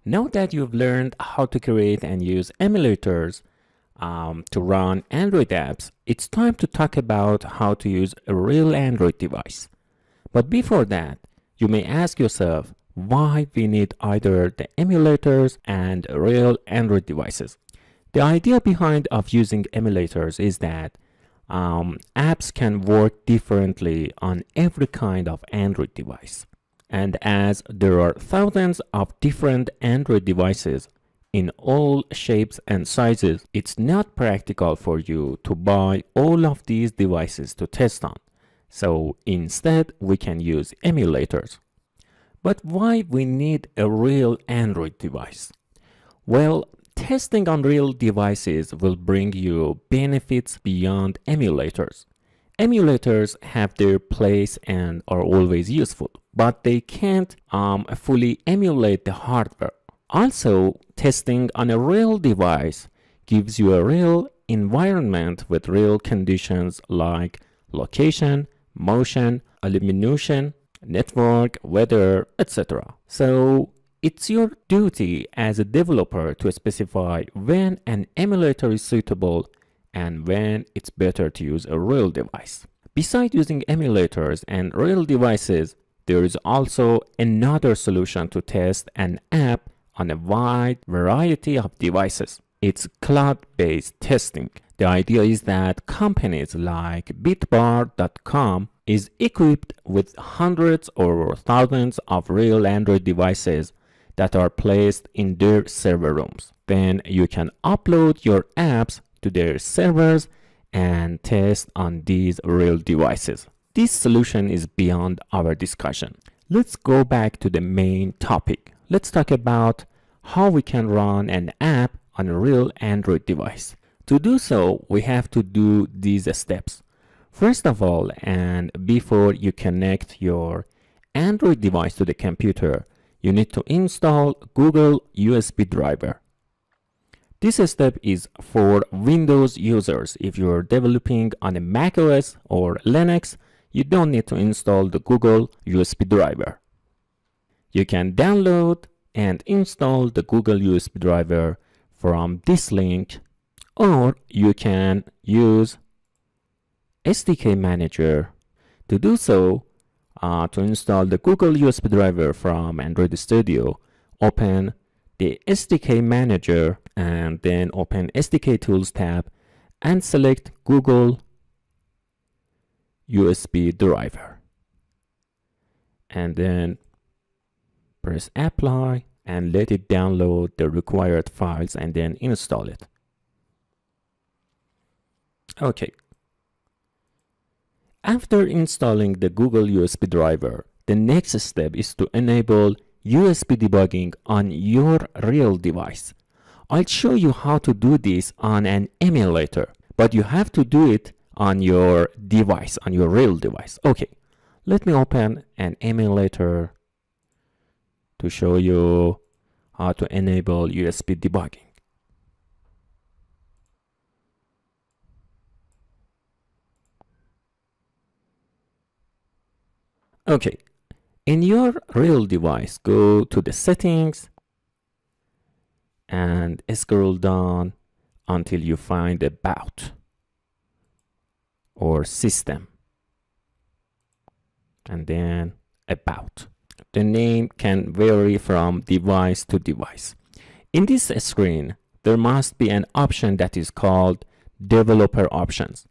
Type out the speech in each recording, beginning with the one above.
Now that you've learned how to create and use emulators to run Android apps, it's time to talk about how to use a real Android device. But before that, you may ask yourself why we need either the emulators and real Android devices. The idea behind of using emulators is that apps can work differently on every kind of Android device. And as there are thousands of different Android devices in all shapes and sizes, it's not practical for you to buy all of these devices to test on. So instead, we can use emulators. But why we need a real Android device? Well, testing on real devices will bring you benefits beyond emulators. Emulators have their place and are always useful, but they can't fully emulate the hardware. Also, testing on a real device gives you a real environment with real conditions like location, motion, illumination, network, weather, etc. So it's your duty as a developer to specify when an emulator is suitable and when it's better to use a real device. Besides using emulators and real devices, there is also another solution to test an app on a wide variety of devices. It's cloud-based testing. The idea is that companies like bitbar.com is equipped with hundreds or thousands of real Android devices that are placed in their server rooms. Then you can upload your apps to their servers and test on these real devices. This solution is beyond our discussion. Let's go back to the main topic. Let's talk about how we can run an app on a real Android device. To do so, we have to do these steps. First of all, and before you connect your Android device to the computer, you need to install Google USB driver. This step is for Windows users. If you're developing on a macOS or Linux, you don't need to install the Google USB driver. You can download and install the Google USB driver from this link, or you can use SDK Manager. To do so, to install the Google USB driver from Android Studio, open the SDK Manager and then open SDK Tools tab and select Google USB driver. And then press apply and let it download the required files and then install it. Okay. After installing the Google USB driver, the next step is to enable USB debugging on your real device. I'll show you how to do this on an emulator, but you have to do it on your device, on your real device. Okay, let me open an emulator to show you how to enable USB debugging. Okay, in your real device, go to the settings and scroll down until you find about or system and then about. The name can vary from device to device. In this screen, there must be an option that is called developer options.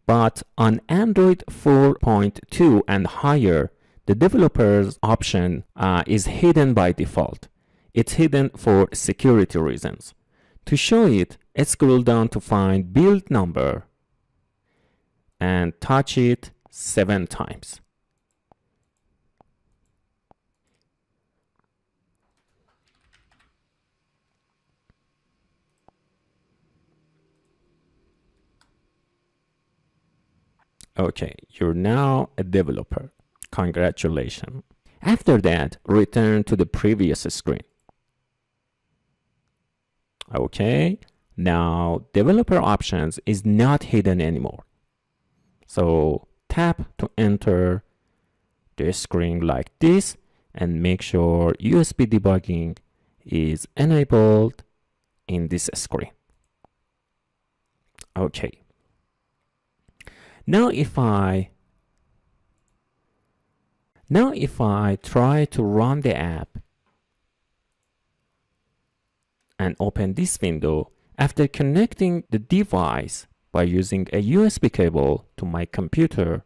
But on Android 4.2 and higher, the developers option is hidden by default. It's hidden for security reasons. To show it, scroll down to find build number and touch it 7 times. Okay, you're now a developer. Congratulations. After that, return to the previous screen. Okay, now developer options is not hidden anymore. So tap to enter the screen like this and make sure USB debugging is enabled in this screen. Okay. Now if I try to run the app and open this window, after connecting the device by using a USB cable to my computer,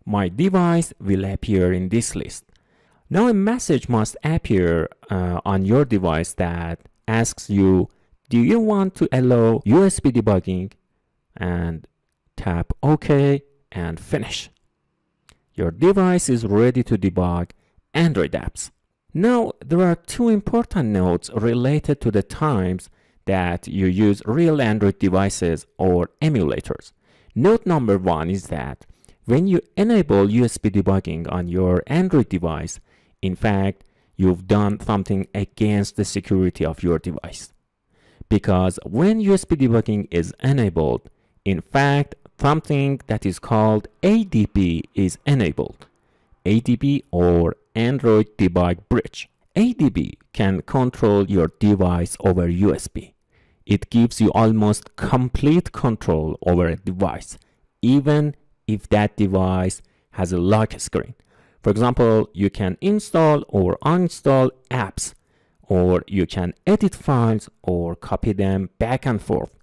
my device will appear in this list. Now a message must appear on your device that asks you, do you want to allow USB debugging? And tap OK and finish. Your device is ready to debug Android apps. Now there are two important notes related to the times that you use real Android devices or emulators. Note number one is that when you enable USB debugging on your Android device, in fact, you've done something against the security of your device. Because when USB debugging is enabled, in fact, something that is called ADB is enabled. ADB or Android Debug Bridge. ADB can control your device over USB. It gives you almost complete control over a device, even if that device has a lock screen. For example, you can install or uninstall apps, or you can edit files or copy them back and forth.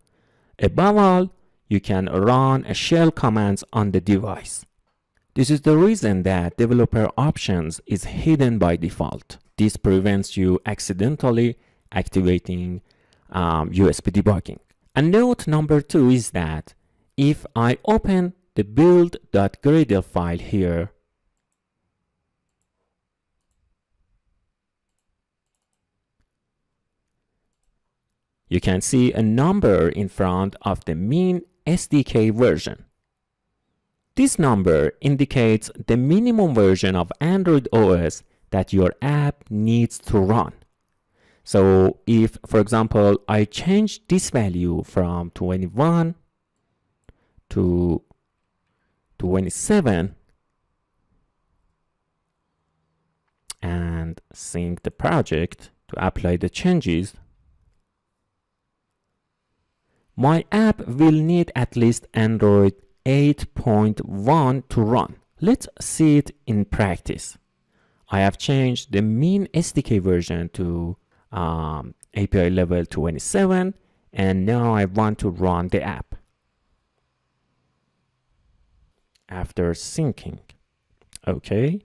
Above all, you can run shell commands on the device. This is the reason that developer options is hidden by default. This prevents you accidentally activating USB debugging. And note number two is that if I open the build.gradle file here, you can see a number in front of the min SDK version. This number indicates the minimum version of Android OS that your app needs to run. So if, for example, I change this value from 21 to 27 and sync the project to apply the changes, my app will need at least Android 8.1 to run. Let's see it in practice. I have changed the min SDK version to API level 27, and now I want to run the app. After syncing, okay.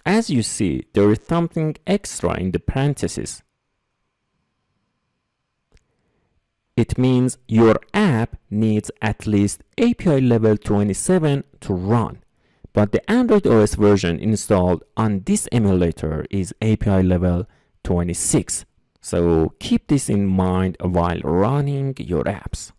As you see, there is something extra in the parentheses. It means your app needs at least API level 27 to run, but the Android OS version installed on this emulator is API level 26. So keep this in mind while running your apps.